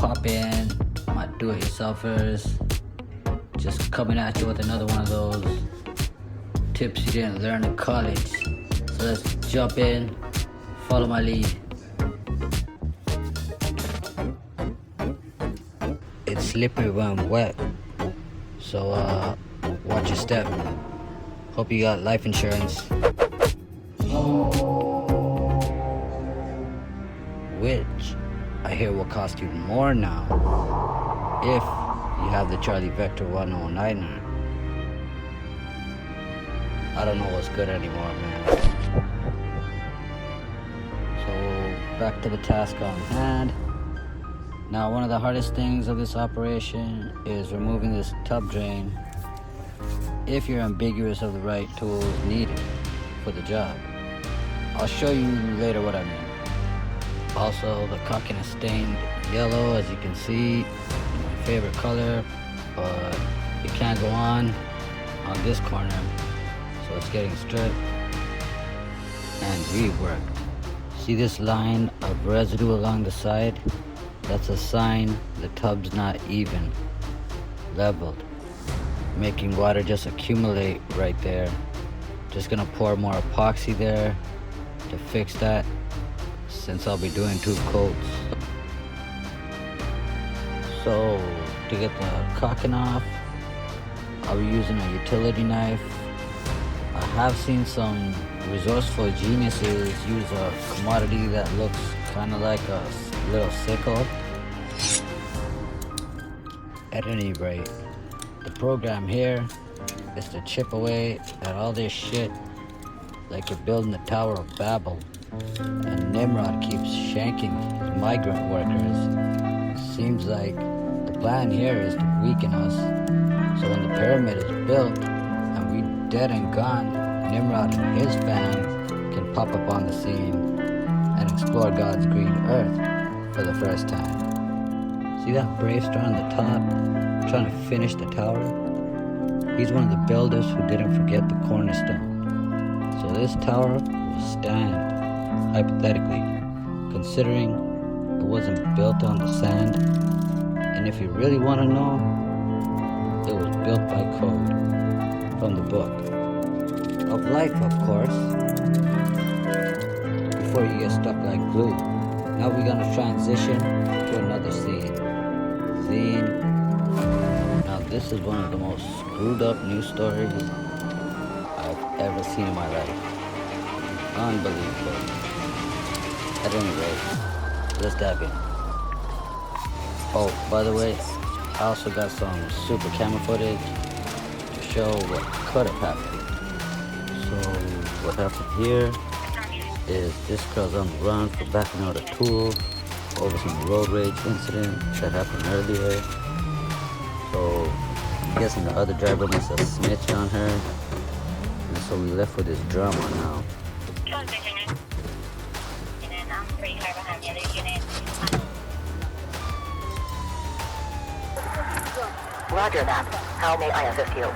pop in, my do-it-yourselfers. Just coming at you with another one of those tips you didn't learn in college. So let's jump in, follow my lead. It's slippery when wet, so watch your step. Hope you got life insurance. Which I hear will cost you more now if you have the Charlie Vector 109er. I don't know what's good anymore, man. So back to the task on hand. Now, one of the hardest things of this operation is removing this tub drain if you're ambiguous of the right tools needed for the job. I'll show you later what I mean. Also, the caulking is stained yellow, as you can see, my favorite color, but it can't go on this corner, so it's getting stripped and reworked. See this line of residue along the side? That's a sign the tub's not even leveled, making water just accumulate right there. Just gonna pour more epoxy there to fix that, since I'll be doing 2 coats. So to get the caulking off, I'll be using a utility knife. I have seen some resourceful geniuses use a commodity that looks kind of like a little sickle. At any rate, the program here is to chip away at all this shit like you're building the Tower of Babel. And Nimrod keeps shanking his migrant workers. Seems like the plan here is to weaken us, so when the pyramid is built and we dead and gone, Nimrod and his fam can pop up on the scene and explore God's green earth for the first time. See that brave star on the top trying to finish the tower? He's one of the builders who didn't forget the cornerstone. So this tower will stand, hypothetically, considering it wasn't built on the sand. And if you really want to know, it was built by code from the book of life, of course, before you get stuck like glue. Now we're gonna transition to another scene. Now this is one of the most screwed up news stories I've ever seen in my life. Unbelievable. At any rate, let's dive in. Oh, by the way, I also got some super camera footage to show what could have happened. So what happened here is this girl's on the run for backing out a tool over some road rage incident that happened earlier. So I'm guessing the other driver must have snitched on her, and so we left with this drama now. Roger that. How may I assist you?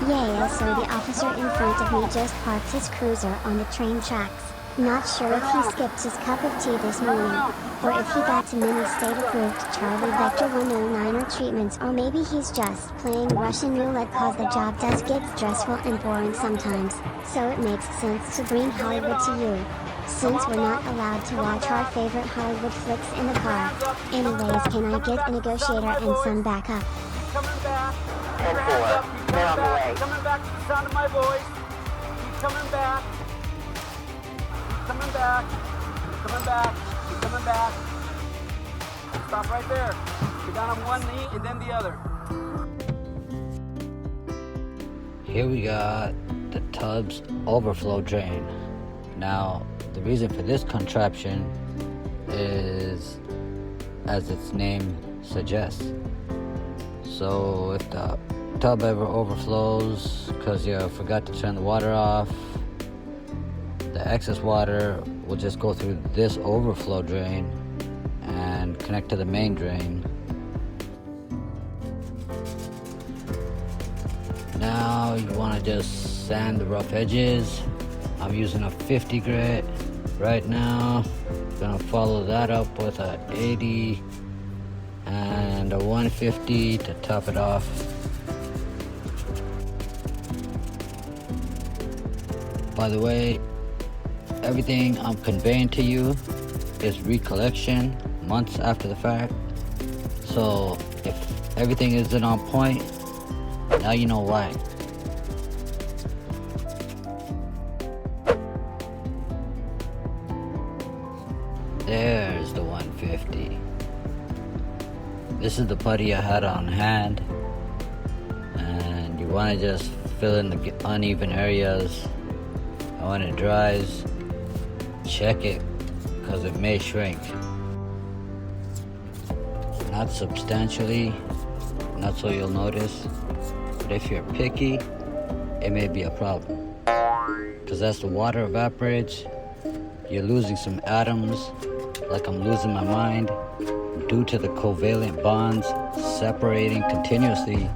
Yeah, so the officer in front of me just parked his cruiser on the train tracks. Not sure if he skipped his cup of tea this morning, or if he got to mini state-approved Charlie Vector 109er treatments, or maybe he's just playing Russian roulette cause the job does get stressful and boring sometimes, so it makes sense to bring Hollywood to you. Since we're not allowed to watch our favorite Hollywood flicks in the car. Anyways, can I get a negotiator and some backup? Coming back. 10-4. They're on the way. Coming back to the sound of my voice. Keep coming back. Coming back. Coming back. Keep coming back. Stop right there. Get down on one knee and then the other. Here we got the tub's overflow drain. Now, the reason for this contraption is, as its name suggests. So if the tub ever overflows because you forgot to turn the water off, the excess water will just go through this overflow drain and connect to the main drain. Now you want to just sand the rough edges. I'm using a 50 grit right now. Gonna follow that up with a 80 and a 150 to top it off. By the way, everything I'm conveying to you is recollection months after the fact. So if everything isn't on point, now you know why. There's the 150. This is the putty I had on hand, and you want to just fill in the uneven areas. And when it dries, check it, because it may shrink. Not substantially, not so you'll notice, but if you're picky, it may be a problem. Because as the water evaporates, you're losing some atoms, like I'm losing my mind, due to the covalent bonds separating continuously,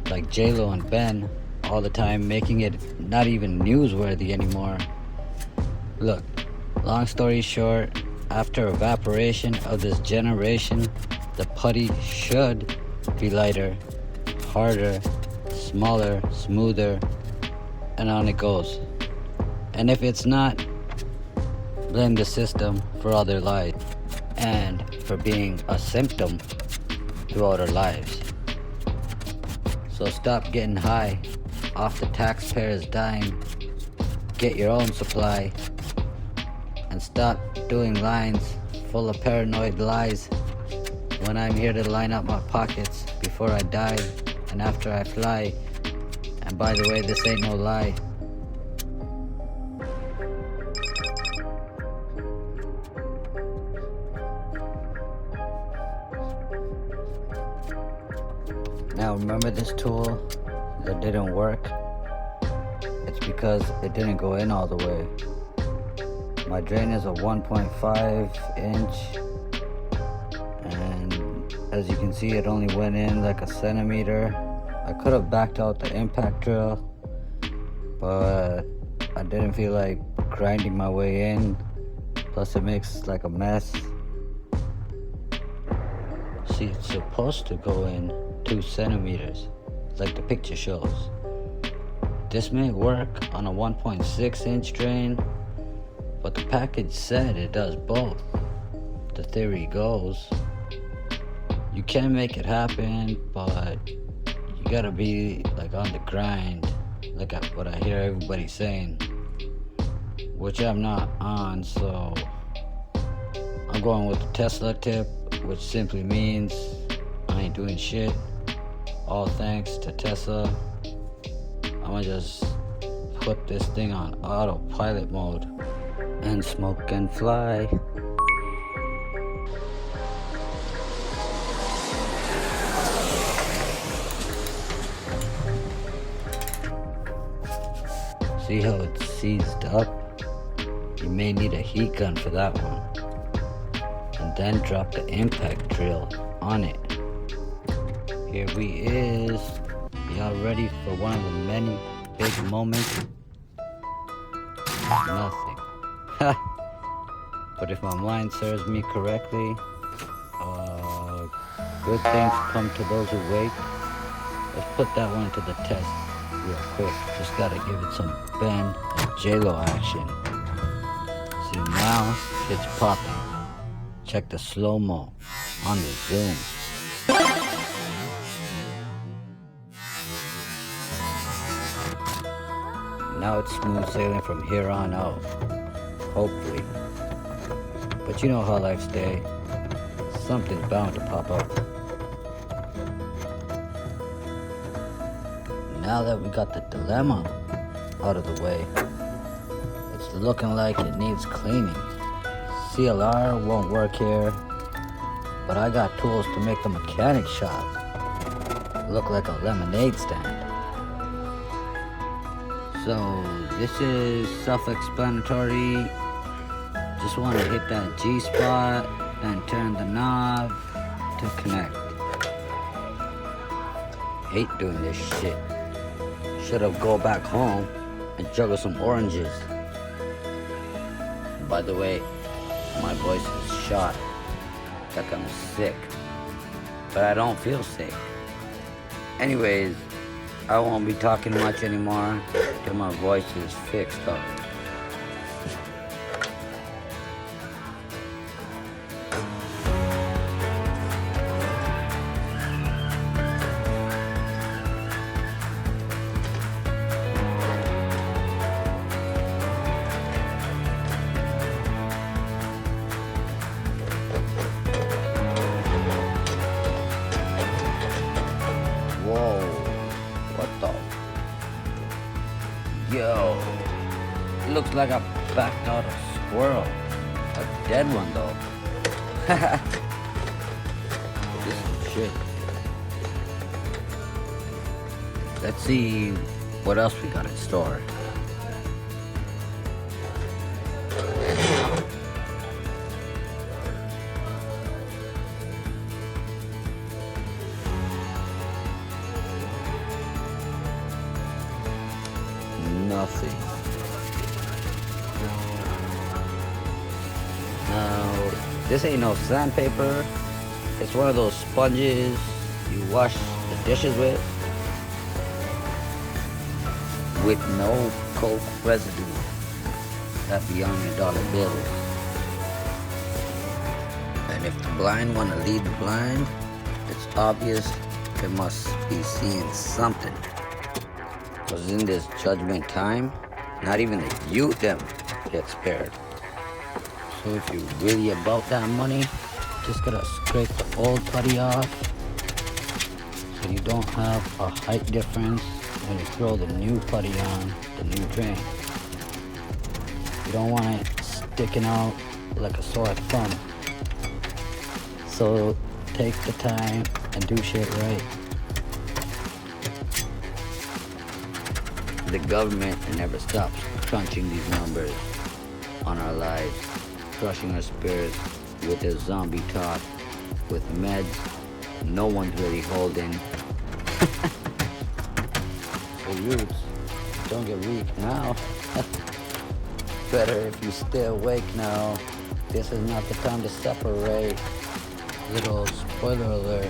like J-Lo and Ben, all the time, making it not even newsworthy anymore. Look, long story short, after evaporation of this generation, the putty should be lighter, harder, smaller, smoother, and on it goes. And if it's not, blame the system for all their lies and for being a symptom throughout our lives. So stop getting high off the taxpayers' dime, get your own supply, and stop doing lines full of paranoid lies when I'm here to line up my pockets before I die and after I fly. And by the way, this ain't no lie. Now remember this tool that didn't work? It's because it didn't go in all the way. My drain is a 1.5 inch, and as you can see, it only went in like a centimeter. I could have backed out the impact drill, but I didn't feel like grinding my way in. Plus it makes like a mess. See, it's supposed to go in 2 centimeters, like the picture shows. This may work on a 1.6 inch drain, but the package said it does both. The theory goes, you can make it happen, but you gotta be like on the grind, like what I hear everybody saying, which I'm not on. So I'm going with the Tesla tip, which simply means I ain't doing shit. All thanks to Tesla. I'm gonna just put this thing on autopilot mode and smoke and fly. See how it's seized up? You may need a heat gun for that one. And then drop the impact drill on it. Here we is. Y'all ready for one of the many big moments? Nothing. But if my mind serves me correctly, good things come to those who wait. Let's put that one to the test real quick. Just gotta give it some Ben and J-Lo action. See, now it's popping. Check the slow-mo on the zoom. Now it's smooth sailing from here on out. Hopefully. But you know how life's day. Something's bound to pop up. Now that we got the dilemma out of the way, it's looking like it needs cleaning. CLR won't work here, but I got tools to make the mechanic shop look like a lemonade stand. So this is self-explanatory. Just want to hit that G spot and turn the knob to connect. Hate doing this shit. Should have go back home and juggle some oranges. By the way, My voice is shot, like I'm sick. But I don't feel sick. Anyways, I won't be talking much anymore till my voice is fixed up. Whoa, what the? Yo, it looks like I backed out a squirrel. A dead one though. This is shit. Let's see what else we got in store. Nothing. Now, this ain't no sandpaper. It's one of those sponges you wash the dishes with no coke residue that be on your dollar bills. And if the blind want to lead the blind, it's obvious they must be seeing something. Because in this judgment time, not even the youth them get spared. So if you're really about that money, just gotta scrape the old putty off so you don't have a height difference when you throw the new putty on the new drain. You don't want it sticking out like a sore thumb. So take the time and do shit right. The government never stops crunching these numbers on our lives, crushing our spirits with their zombie talk, with meds no one's really holding. So youths, don't get weak now. Better if you stay awake now. This is not the time to separate. Little spoiler alert.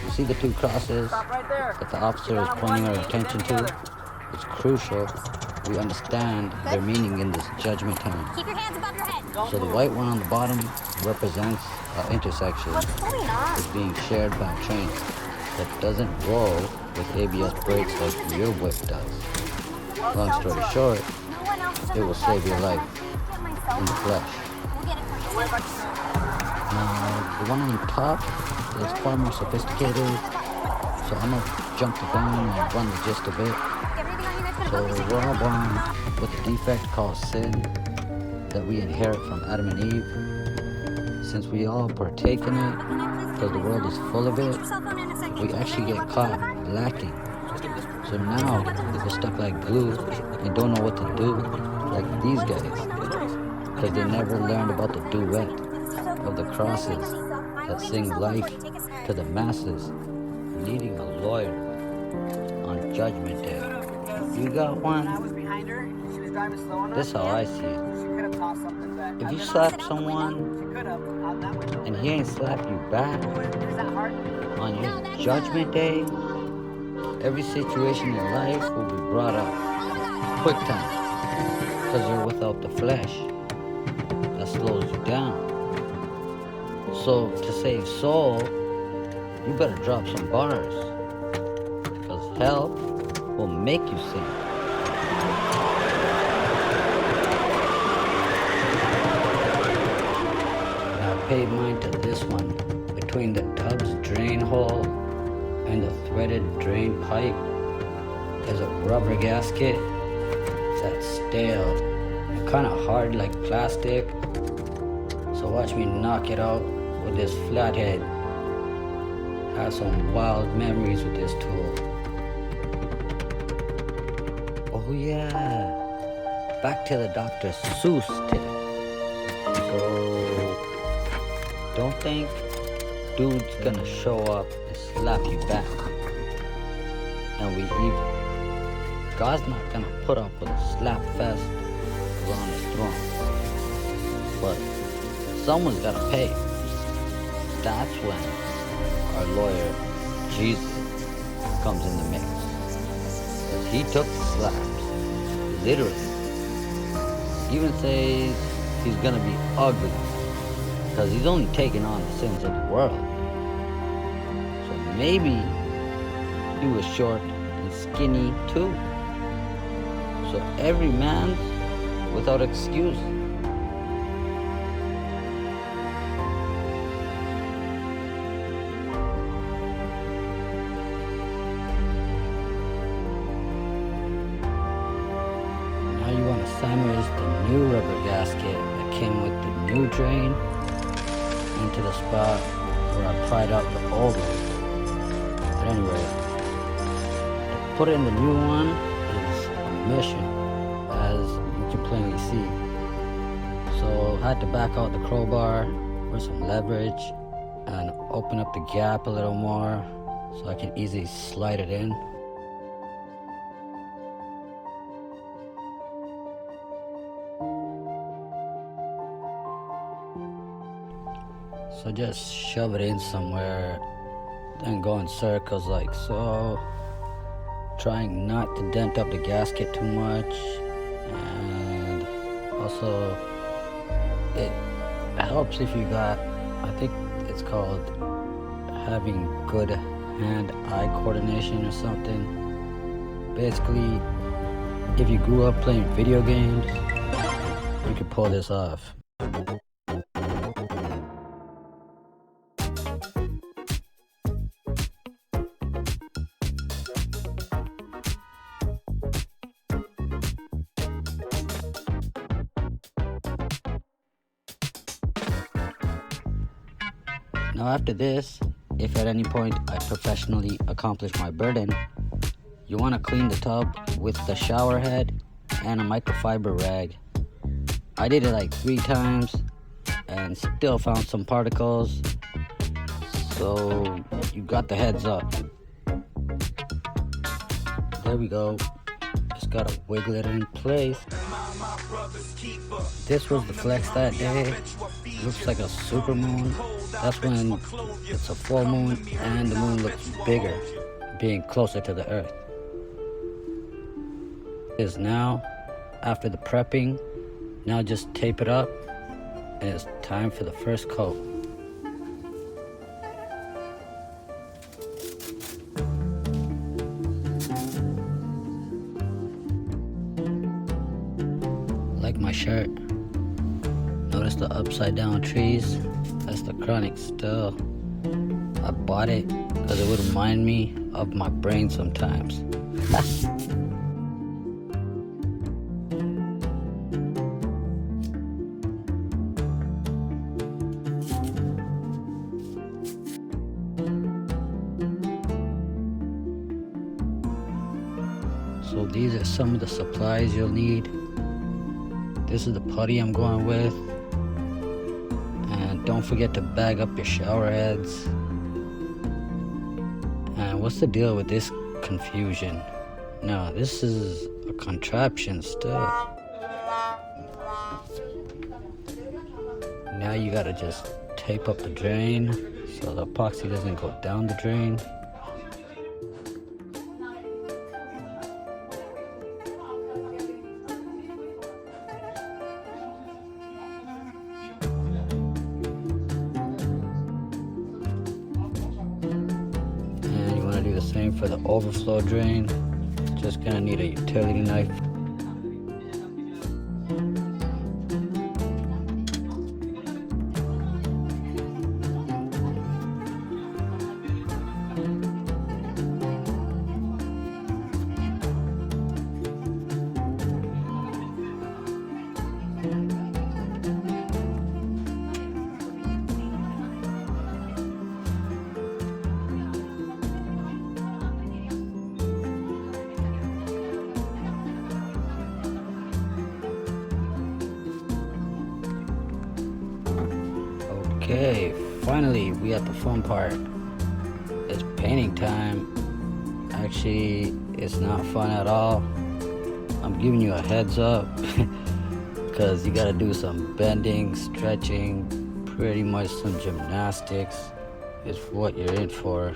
You see the two crosses Right there. that the officer is pointing our attention to? It's crucial we understand their meaning in this judgment time. Keep your hands above your head. So the white one on the bottom represents an intersection is being shared by a train that doesn't roll with ABS brakes like your whip does. Long story short, it will save your life in the flesh. Now, the one on top is far more sophisticated, so I'm gonna jump the gun and run the gist of it. So we're all born with a defect called sin that we inherit from Adam and Eve. Since we all partake in it, because the world is full of it, we actually get caught lacking. So now we're stuck like glue and don't know what to do, like these guys, because they never learned about the duet of the crosses that sing life to the masses, needing a lawyer on Judgment Day. You got one? This is how I see it. If you slap someone and he ain't slap you back on your Judgment Day, every situation in life will be brought up quick time, because you're without the flesh that slows you down. So to save soul, you better drop some bars, because hell will make you sing. I paid mine to this one. Between the tub's drain hole and the threaded drain pipe, there's a rubber gasket that's stale and kind of hard like plastic. So watch me knock it out with this flathead. I have some wild memories with this tool. Oh yeah, back to the Dr. Seuss tip. So don't think dude's gonna show up and slap you back. And we even. God's not gonna put up with a slap fest around his throne. But someone's got to pay. That's when our lawyer, Jesus, comes in the mix. Because he took the slaps, literally. Even says he's going to be ugly, because he's only taking on the sins of the world. So maybe he was short and skinny too. So every man's without excuse. Now you want to sandwich the new rubber gasket that came with the new drain into the spot where I pried out the old one. But anyway, to put in the new one is a mission, as you can plainly see. So I had to back out the crowbar with some leverage and open up the gap a little more so I can easily slide it in. So just shove it in somewhere, then go in circles like so, trying not to dent up the gasket too much. And also it helps if you got, I think it's called having good hand-eye coordination or something. Basically, if you grew up playing video games, you could pull this off. Now after this, if at any point I professionally accomplish my burden, you want to clean the tub with the shower head and a microfiber rag. I did it like 3 times and still found some particles, so you got the heads up. There we go. Just gotta wiggle it in place. This was the flex that day. Looks like a super moon. That's when it's a full moon and the moon looks bigger, being closer to the earth. It is now, after the prepping, now just tape it up, and it's time for the first coat. Like my shirt. Notice the upside down trees? That's the chronic still. I bought it because it would remind me of my brain sometimes. So these are some of the supplies you'll need. This is the putty I'm going with. And don't forget to bag up your shower heads. And what's the deal with this confusion? No, this is a contraption still. Now you gotta just tape up the drain so the epoxy doesn't go down the drain. Do the same for the overflow drain. Just gonna need a utility knife. Okay, finally we at the fun part. It's painting time. Actually, it's not fun at all. I'm giving you a heads up because you gotta do some bending, stretching, Pretty much some gymnastics is what you're in for.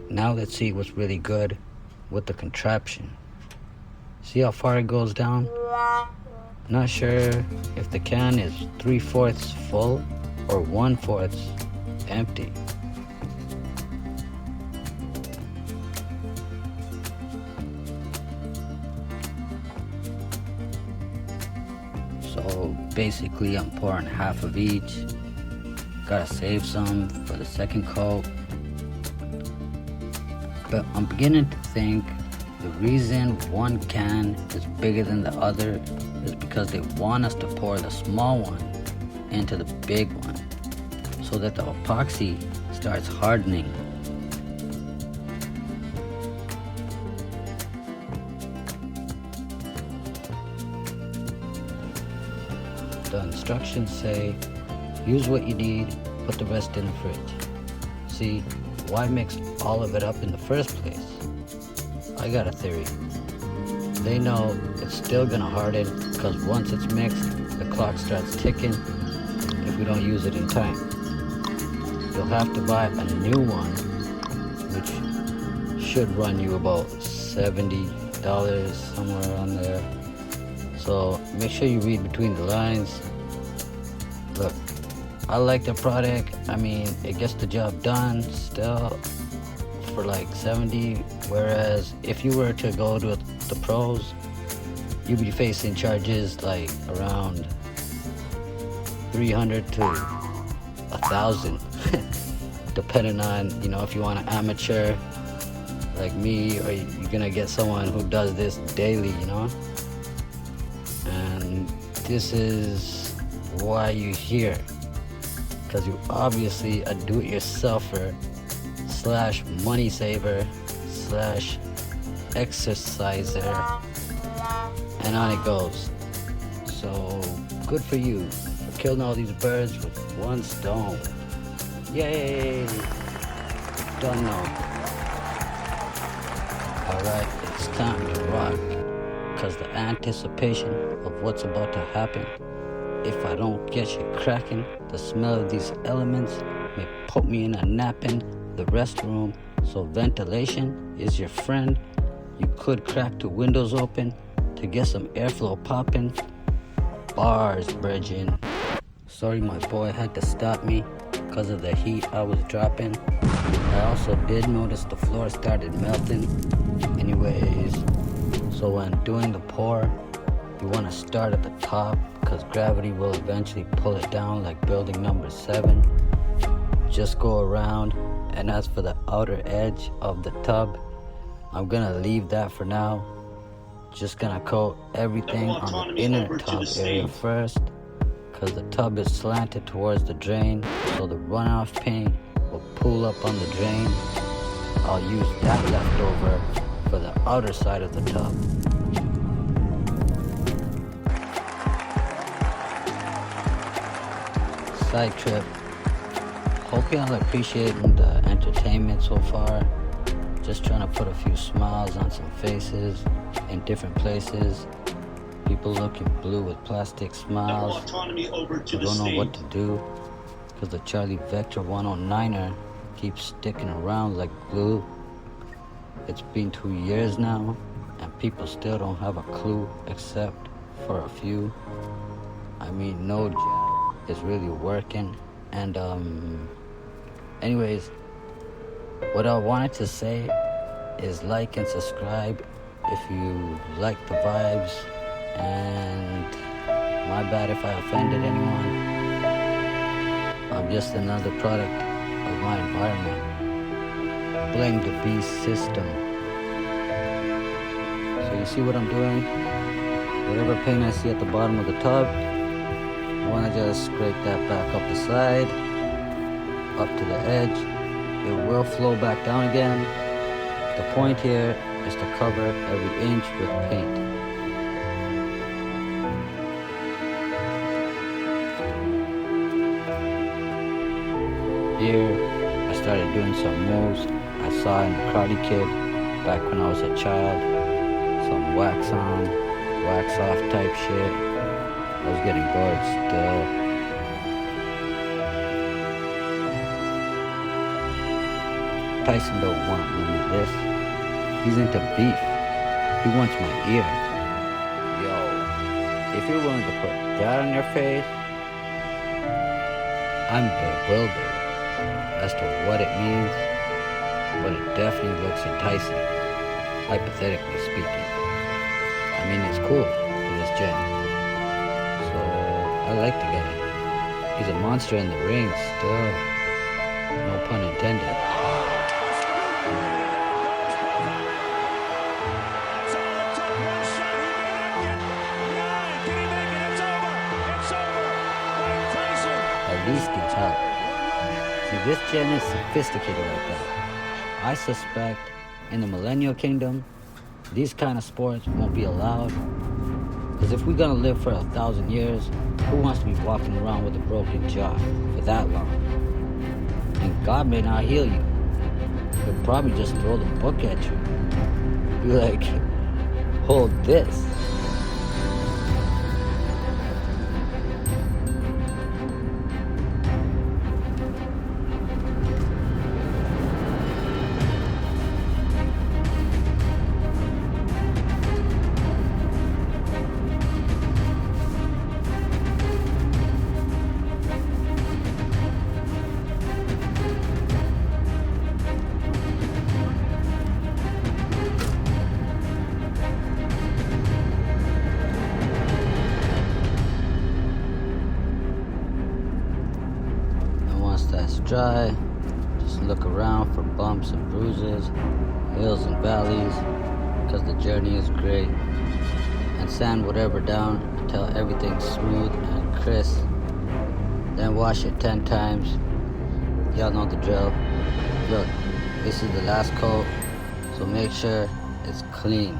Now let's see what's really good with the contraption. See how far it goes down? Not sure if the can is 3/4 full or 1/4 empty. So basically I'm pouring half of each. Gotta save some for the second coat. But I'm beginning to think the reason one can is bigger than the other is because they want us to pour the small one into the big one so that the epoxy starts hardening. The instructions say, use what you need, put the rest in the fridge. See, why mix all of it up in the first place? I got a theory. They know it's still gonna harden because once it's mixed, the clock starts ticking if we don't use it in time. You'll have to buy a new one, which should run you about $70, somewhere around there. So make sure you read between the lines. Look, I like the product. I mean, it gets the job done still for like 70, whereas if you were to go to the pros, you'd be facing charges like around 300 to 1,000 depending on, you know, if you want an amateur like me, or you're gonna get someone who does this daily, you know. And this is why you're here, because you're obviously a do-it-yourselfer slash money saver slash exerciser, and on it goes. So good for you for killing all these birds with one stone. Yay! Done now. Alright, it's time to rock, because the anticipation of what's about to happen, if I don't get you cracking, the smell of these elements may put me in a nap in the restroom. So ventilation is your friend. You could crack the windows open to get some airflow popping. Bars, bridging. Sorry my boy had to stop me because of the heat I was dropping. I also did notice the floor started melting. Anyways, so when doing the pour, you want to start at the top because gravity will eventually pull it down like building number 7. Just go around, and as for the outer edge of the tub, I'm gonna leave that for now. Just gonna coat everything on the inner tub area first, because the tub is slanted towards the drain, so the runoff paint will pull up on the drain. I'll use that leftover for the outer side of the tub. Side trip. Hope y'all are appreciating the entertainment so far. Just trying to put a few smiles on some faces in different places. People looking blue with plastic smiles who don't know what to do because the Charlie Vector 109er keeps sticking around like glue. It's been 2 years now and people still don't have a clue except for a few. I mean, no jab is really working. And anyways, what I wanted to say is like and subscribe if you like the vibes, and my bad if I offended anyone. I'm just another product of my environment. Blame the beast system. So you see what I'm doing? Whatever paint I see at the bottom of the tub, I want to just scrape that back up the side, up to the edge. It will flow back down again. The point here is to cover every inch with paint. Here, I started doing some moves I saw in Karate Kid back when I was a child. Some wax on, wax off type shit. I was getting bored still. Tyson don't want none of this. He's into beef. He wants my ear. Yo, if you're willing to put that on your face, I'm bewildered as to what it means, but it definitely looks enticing, hypothetically speaking. I mean, it's cool for this gen, so I like the guy. He's a monster in the ring still, no pun intended. At least he's help. See, this gen is sophisticated like that. I suspect in the Millennial Kingdom, these kind of sports won't be allowed. Because if we're gonna live for 1,000 years, who wants to be walking around with a broken jaw for that long? And God may not heal you. He'll probably just throw the book at you. Be like, hold this. That's dry, just look around for bumps and bruises, hills and valleys, because the journey is great, and sand whatever down until everything's smooth and crisp, then wash it 10 times. Y'all know the drill. Look, this is the last coat, so make sure it's clean.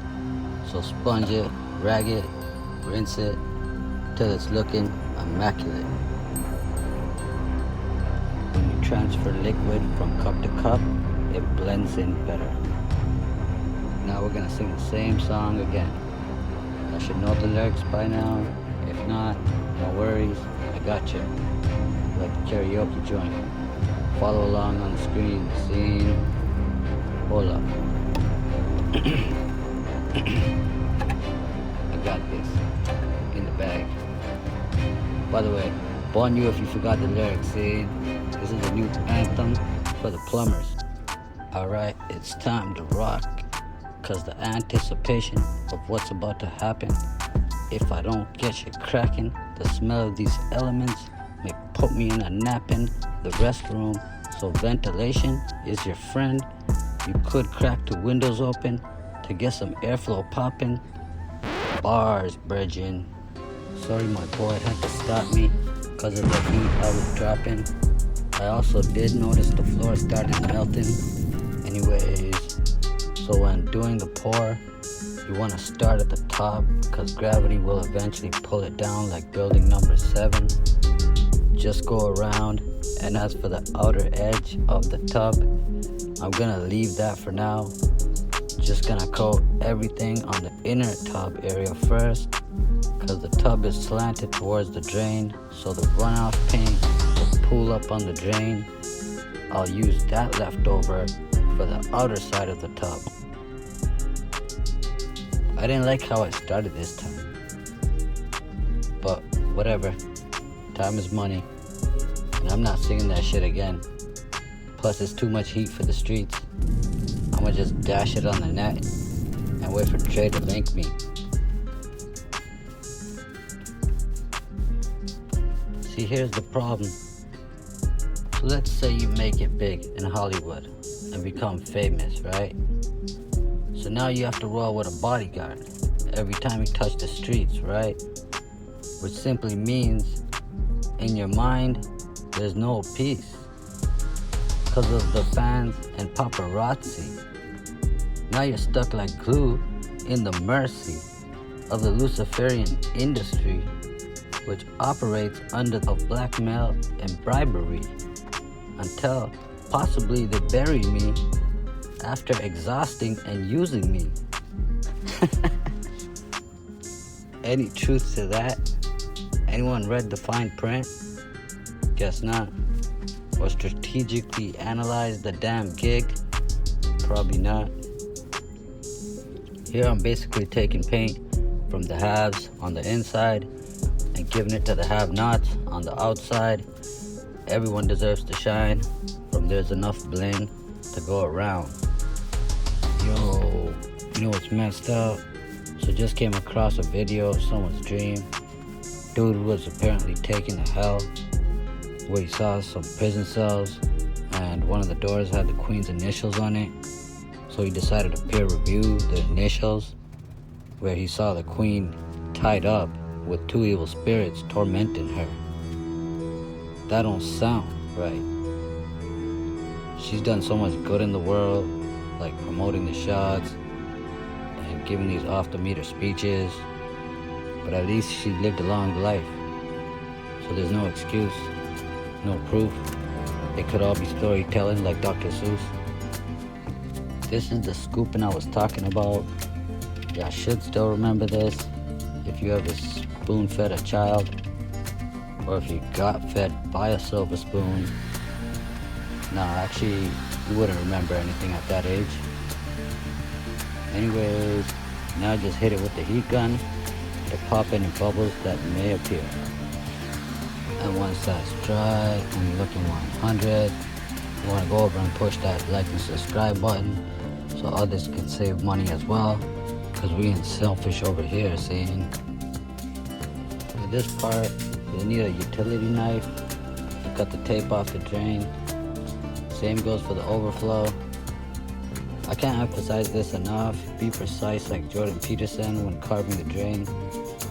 So sponge it, rag it, rinse it till it's looking immaculate. Transfer liquid from cup to cup, it blends in better. Now we're gonna sing the same song again. I should know the lyrics by now. If not, no worries, I got you. Like the karaoke joint. Follow along on the screen. Scene. Hold up. I got this. In the bag. By the way, warn you if you forgot the lyrics, see? This is a new anthem for the plumbers. Alright, it's time to rock. Cause the anticipation of what's about to happen. If I don't get you cracking, the smell of these elements may put me in a nap in the restroom. So ventilation is your friend. You could crack the windows open to get some airflow popping. Bars, bridging. Sorry my boy had to stop me because of the heat I was dropping. I also did notice the floor started melting. Anyways, so when doing the pour, you want to start at the top because gravity will eventually pull it down like building number 7. Just go around, and as for the outer edge of the tub, I'm gonna leave that for now. Just gonna coat everything on the inner tub area first because the tub is slanted towards the drain, so the runoff paint will pool up on the drain. I'll use that leftover for the outer side of the tub. I didn't like how I started this time, but whatever, time is money, and I'm not singing that shit again. Plus it's too much heat for the streets. I'ma just dash it on the net and wait for Trey to link me. See, here's the problem. So let's say you make it big in Hollywood and become famous, right? So now you have to roll with a bodyguard every time you touch the streets, right? Which simply means in your mind there's no peace because of the fans and paparazzi. Now you're stuck like glue in the mercy of the Luciferian industry, which operates under the blackmail and bribery until possibly they bury me after exhausting and using me. Any truth to that? Anyone read the fine print? Guess not. Or strategically analyzed the damn gig? Probably not. Here I'm basically taking paint from the haves on the inside and giving it to the have-nots on the outside. Everyone deserves to shine from there's enough bling to go around. Yo, you know what's messed up? So just came across a video of someone's dream. Dude was apparently taken to hell where he saw some prison cells and one of the doors had the queen's initials on it. So he decided to peer review the initials where he saw the queen tied up with two evil spirits tormenting her. That don't sound right. She's done so much good in the world, like promoting the shots and giving these off-the-meter speeches, but at least she lived a long life. So there's no excuse, no proof. It could all be storytelling like Dr. Seuss. This is the scooping I was talking about. Y'all should still remember this if you ever spoon-fed a child, or if you got fed by a silver spoon. Nah, actually, you wouldn't remember anything at that age. Anyways, now just hit it with the heat gun to pop any bubbles that may appear. And once that's dry and you're looking 100, you want to go over and push that like and subscribe button so others can save money as well, because we ain't selfish over here, seeing. For this part, you need a utility knife to cut the tape off the drain. Same goes for the overflow. I can't emphasize this enough. Be precise like Jordan Peterson when carving the drain,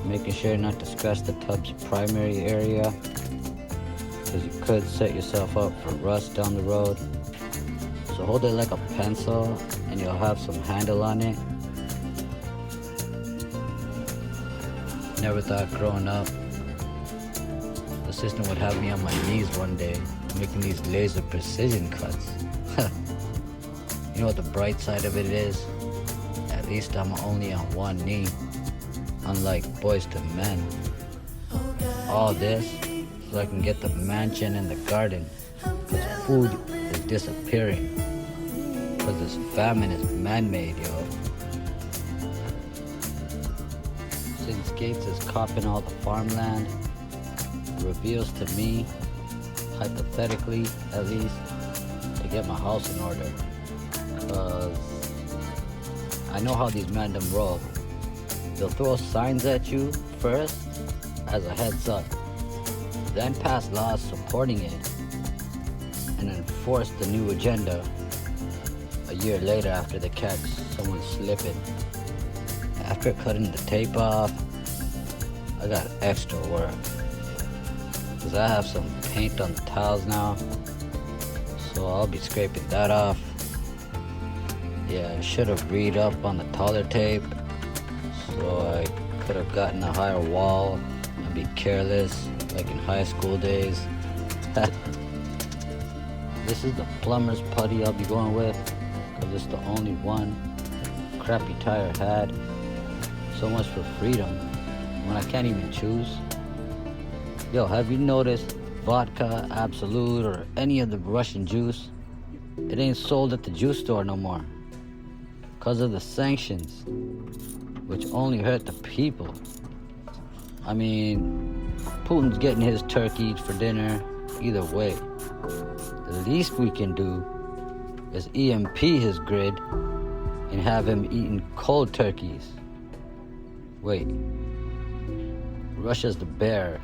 making sure not to scratch the tub's primary area, because you could set yourself up for rust down the road. So hold it like a pencil and you'll have some handle on it. Never thought growing up the assistant would have me on my knees one day making these laser precision cuts. You know what the bright side of it is? At least I'm only on one knee, unlike Boys to Men. All this so I can get the mansion and the garden, because food is disappearing, because this famine is man-made, yo. Since Gates is copping all the farmland, it reveals to me, hypothetically at least, to get my house in order. Cause I know how these men them roll. They'll throw signs at you first as a heads up, then pass laws supporting it, and enforce the new agenda a year later after they catch someone slipping. After cutting the tape off, I got extra work, cause I have some paint on the tiles now, so I'll be scraping that off. Yeah, I should have read up on the taller tape, so I could have gotten a higher wall and be careless like in high school days. This is the plumber's putty I'll be going with, cause it's the only one crappy tire had. So much for freedom when I can't even choose. Yo, have you noticed vodka, Absolute, or any of the Russian juice? It ain't sold at the juice store no more, cause of the sanctions, which only hurt the people. I mean, Putin's getting his turkey for dinner either way. The least we can do is EMP his grid and have him eating cold turkeys. Wait, Russia's the bear,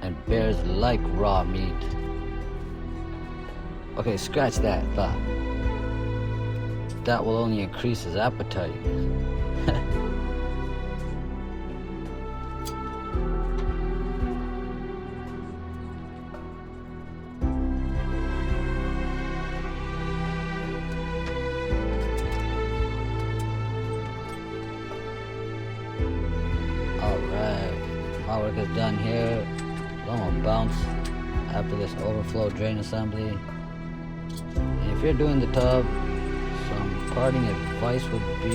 and bears like raw meat. Okay, scratch that thought. That will only increase his appetite. My work is done here. So I'm gonna bounce after this overflow drain assembly. And if you're doing the tub, parting advice would be,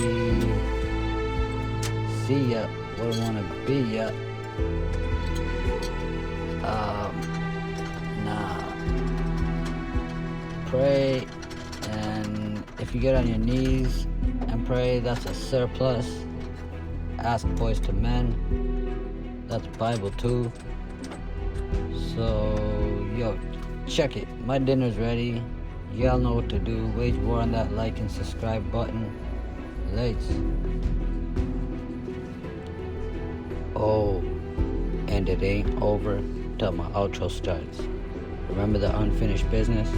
see ya, wouldn't want to be ya. Nah. Pray, and if you get on your knees and pray, that's a surplus. Ask boys to men, that's Bible too. So, yo, check it. My dinner's ready. Y'all know what to do. Wage war on that like and subscribe button. Lights. Oh, and it ain't over till my outro starts. Remember the unfinished business?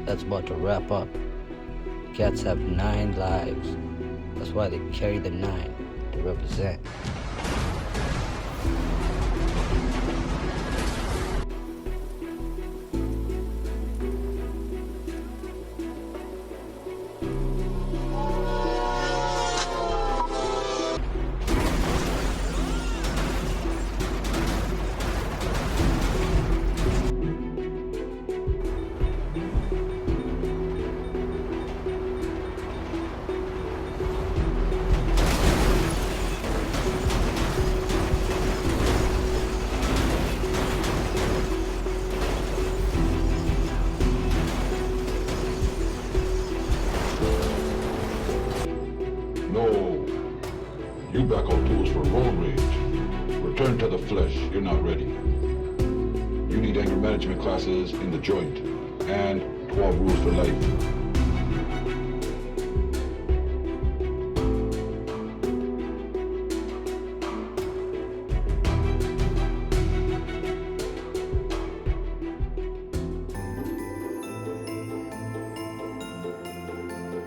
That's about to wrap up. Cats have 9 lives. That's why they carry the 9 to represent. No. You back out tools for road rage. Return to the flesh. You're not ready. You need anger management classes in the joint. And 12 rules for life.